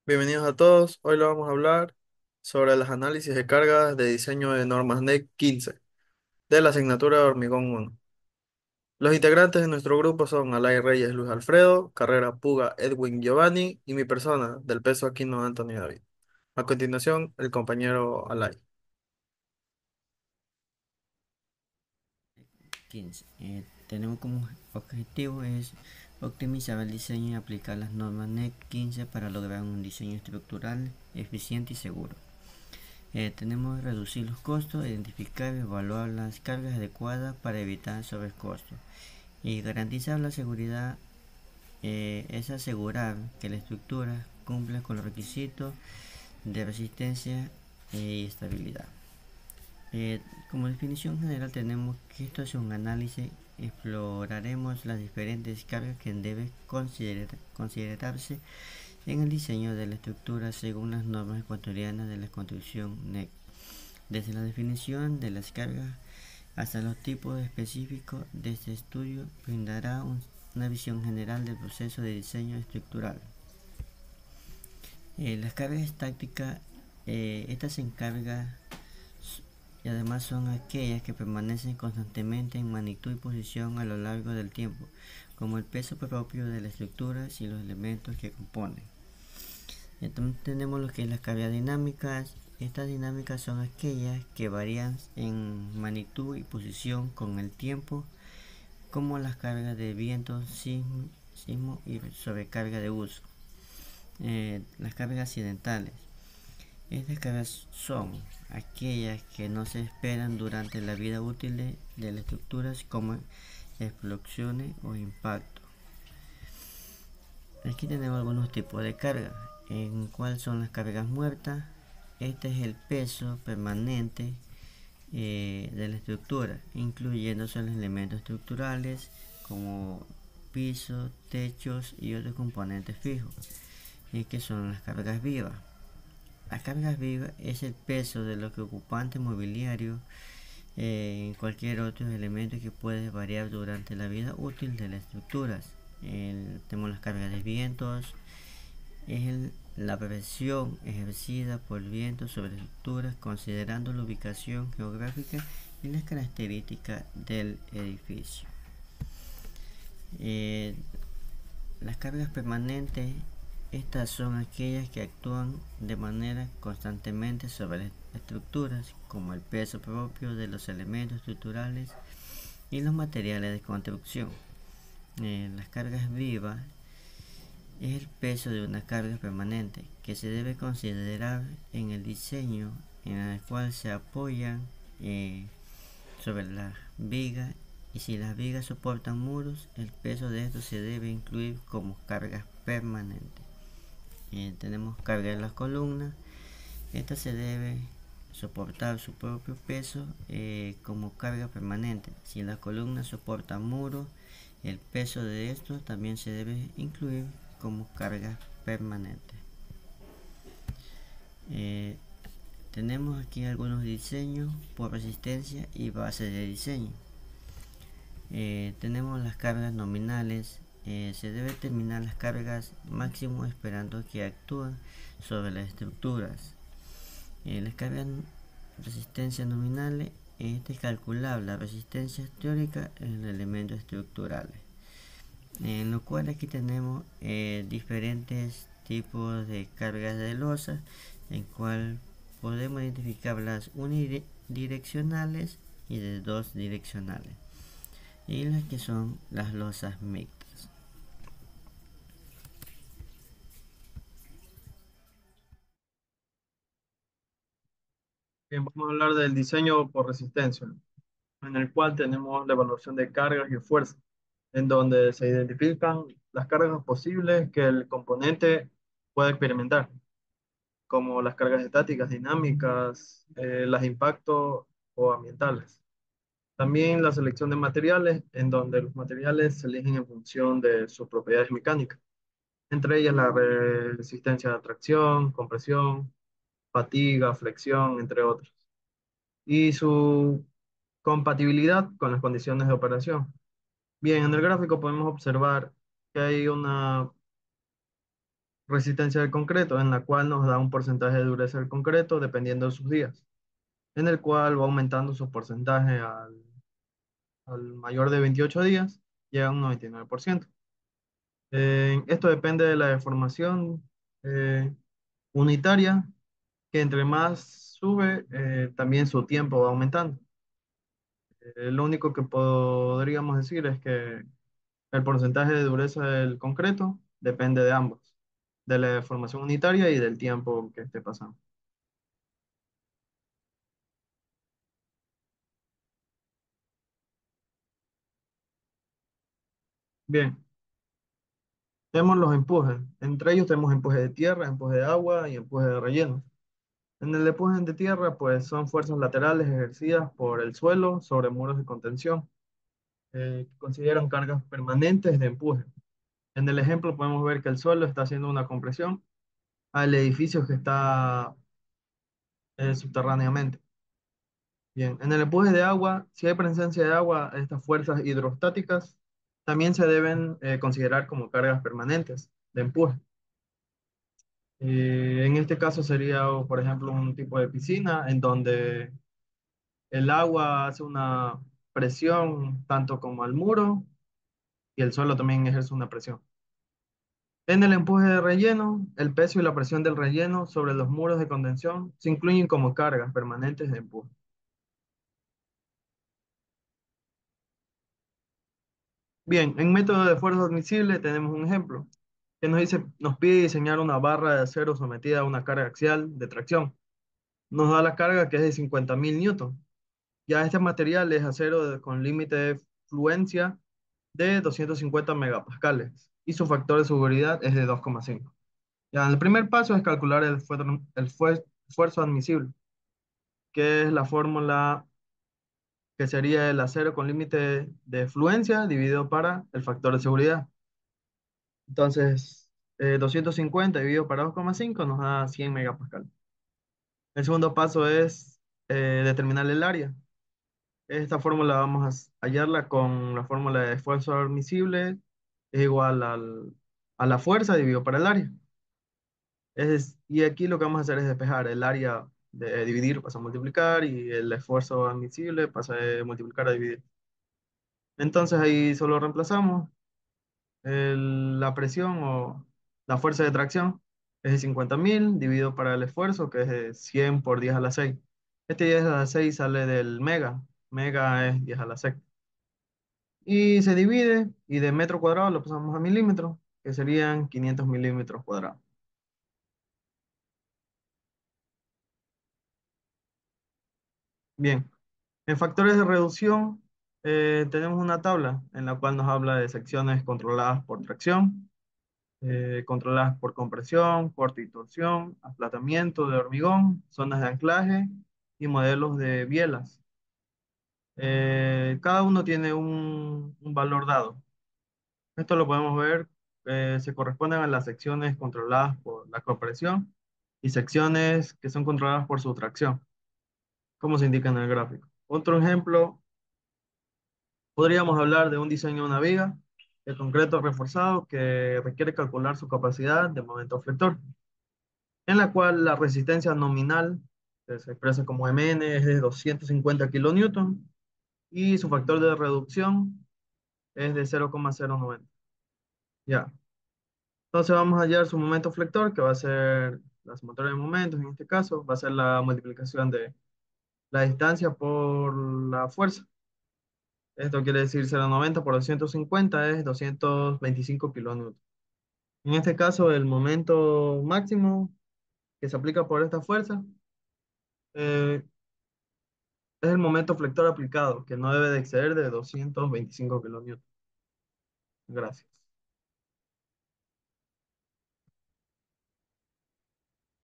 Bienvenidos a todos. Hoy lo vamos a hablar sobre los análisis de cargas de diseño de normas NEC 15 de la asignatura de Hormigón 1. Los integrantes de nuestro grupo son Alay Reyes Luis Alfredo, Carrera Puga Edwin Giovanni y mi persona, del peso Aquino Antonio David. A continuación, el compañero Alay. 15. Tenemos como objetivo es optimizar el diseño y aplicar las normas NEC 15 para lograr un diseño estructural eficiente y seguro. Tenemos que reducir los costos, identificar y evaluar las cargas adecuadas para evitar sobrecostos y garantizar la seguridad. Es asegurar que la estructura cumpla con los requisitos de resistencia y estabilidad. Como definición general tenemos que esto es un análisis, exploraremos las diferentes cargas que deben considerarse en el diseño de la estructura según las normas ecuatorianas de la construcción NEC, desde la definición de las cargas hasta los tipos específicos de este estudio brindará una visión general del proceso de diseño estructural. Las cargas estáticas, estas se encargan y además son aquellas que permanecen constantemente en magnitud y posición a lo largo del tiempo, como el peso propio de las estructuras y los elementos que componen. Entonces tenemos lo que es las cargas dinámicas. Estas dinámicas son aquellas que varían en magnitud y posición con el tiempo, como las cargas de viento, sismo y sobrecarga de uso. Las cargas accidentales. Estas cargas son aquellas que no se esperan durante la vida útil de las estructuras, como explosiones o impactos. Aquí tenemos algunos tipos de cargas. En cuál son las cargas muertas. Este es el peso permanente de la estructura, incluyendo los elementos estructurales como pisos, techos y otros componentes fijos, que son las cargas vivas. Las cargas vivas es el peso de lo que ocupante mobiliario en cualquier otro elemento que puede variar durante la vida útil de las estructuras. Tenemos las cargas de vientos, es la presión ejercida por el viento sobre estructuras considerando la ubicación geográfica y las características del edificio. Eh, las cargas permanentes, estas son aquellas que actúan de manera constantemente sobre las estructuras, como el peso propio de los elementos estructurales y los materiales de construcción. Las cargas vivas es el peso de una carga permanente que se debe considerar en el diseño en el cual se apoyan sobre las vigas, y si las vigas soportan muros, el peso de estos se debe incluir como cargas permanentes. Tenemos carga en las columnas. Esta se debe soportar su propio peso como carga permanente. Si la columna soporta muros, el peso de estos también se debe incluir como carga permanente. Eh, Tenemos aquí algunos diseños por resistencia y base de diseño. Tenemos las cargas nominales. Se debe determinar las cargas máximo esperando que actúen sobre las estructuras. Las cargas resistencia nominales, este es calcular la resistencia teórica en elementos estructurales. En lo cual aquí tenemos diferentes tipos de cargas de losa, en cual podemos identificar las unidireccionales y de dos direccionales, y las que son las losas mixtas. Bien, vamos a hablar del diseño por resistencia, en el cual tenemos la evaluación de cargas y fuerzas, en donde se identifican las cargas posibles que el componente puede experimentar, como las cargas estáticas, dinámicas, las impactos o ambientales. También la selección de materiales, en donde los materiales se eligen en función de sus propiedades mecánicas, entre ellas la resistencia de atracción, compresión, fatiga, flexión, entre otros, y su compatibilidad con las condiciones de operación. Bien, en el gráfico podemos observar que hay una resistencia del concreto, en la cual nos da un porcentaje de dureza del concreto dependiendo de sus días, en el cual va aumentando su porcentaje al mayor de 28 días, llega a un 99%. Esto depende de la deformación eh, unitaria, que entre más sube, también su tiempo va aumentando. Lo único que podríamos decir es que el porcentaje de dureza del concreto depende de ambos, de la deformación unitaria y del tiempo que esté pasando. Bien, tenemos los empujes. Entre ellos tenemos empuje de tierra, empuje de agua y empuje de relleno. En el empuje de tierra, pues son fuerzas laterales ejercidas por el suelo sobre muros de contención, que consideran cargas permanentes de empuje. En el ejemplo podemos ver que el suelo está haciendo una compresión al edificio que está subterráneamente. Bien, en el empuje de agua, si hay presencia de agua, estas fuerzas hidrostáticas también se deben considerar como cargas permanentes de empuje. En este caso sería, o, por ejemplo, un tipo de piscina en donde el agua hace una presión tanto como al muro y el suelo también ejerce una presión. En el empuje de relleno, el peso y la presión del relleno sobre los muros de contención se incluyen como cargas permanentes de empuje. Bien, en método de fuerza admisible tenemos un ejemplo que nos dice, nos pide diseñar una barra de acero sometida a una carga axial de tracción. Nos da la carga que es de 50.000 newton. Ya este material es acero con límite de fluencia de 250 megapascales y su factor de seguridad es de 2,5. Ya, el primer paso es calcular esfuerzo admisible, que es la fórmula que sería el acero con límite de fluencia dividido para el factor de seguridad. Entonces, 250 dividido para 2,5 nos da 100 megapascal. El segundo paso es determinar el área. Esta fórmula vamos a hallarla con la fórmula de esfuerzo admisible es igual a la fuerza dividido para el área. Y aquí lo que vamos a hacer es despejar el área de dividir, pasa a multiplicar, y el esfuerzo admisible pasa de multiplicar a dividir. Entonces ahí solo reemplazamos la presión o la fuerza de tracción es de 50.000 dividido para el esfuerzo, que es de 100 por 10 a la 6. Este 10 a la 6 sale del mega. Mega es 10 a la 6. Y se divide y de metro cuadrado lo pasamos a milímetros, que serían 500 milímetros cuadrados. Bien, en factores de reducción tenemos una tabla en la cual nos habla de secciones controladas por tracción, controladas por compresión, corte y torsión, aplatamiento de hormigón, zonas de anclaje y modelos de bielas. Cada uno tiene un valor dado. Esto lo podemos ver, se corresponden a las secciones controladas por la compresión y secciones que son controladas por su tracción, como se indica en el gráfico. Otro ejemplo, podríamos hablar de un diseño de una viga de concreto reforzado que requiere calcular su capacidad de momento flector, en la cual la resistencia nominal, que se expresa como Mn, es de 250 kilonewton y su factor de reducción es de 0,090. Ya. Entonces vamos a hallar su momento flector, que va a ser la sumatoria de momentos, en este caso, va a ser la multiplicación de la distancia por la fuerza. Esto quiere decir 0,90 por 250 es 225 kilonewton. En este caso, el momento máximo que se aplica por esta fuerza eh, es el momento flector aplicado, que no debe de exceder de 225 kilonewton. Gracias.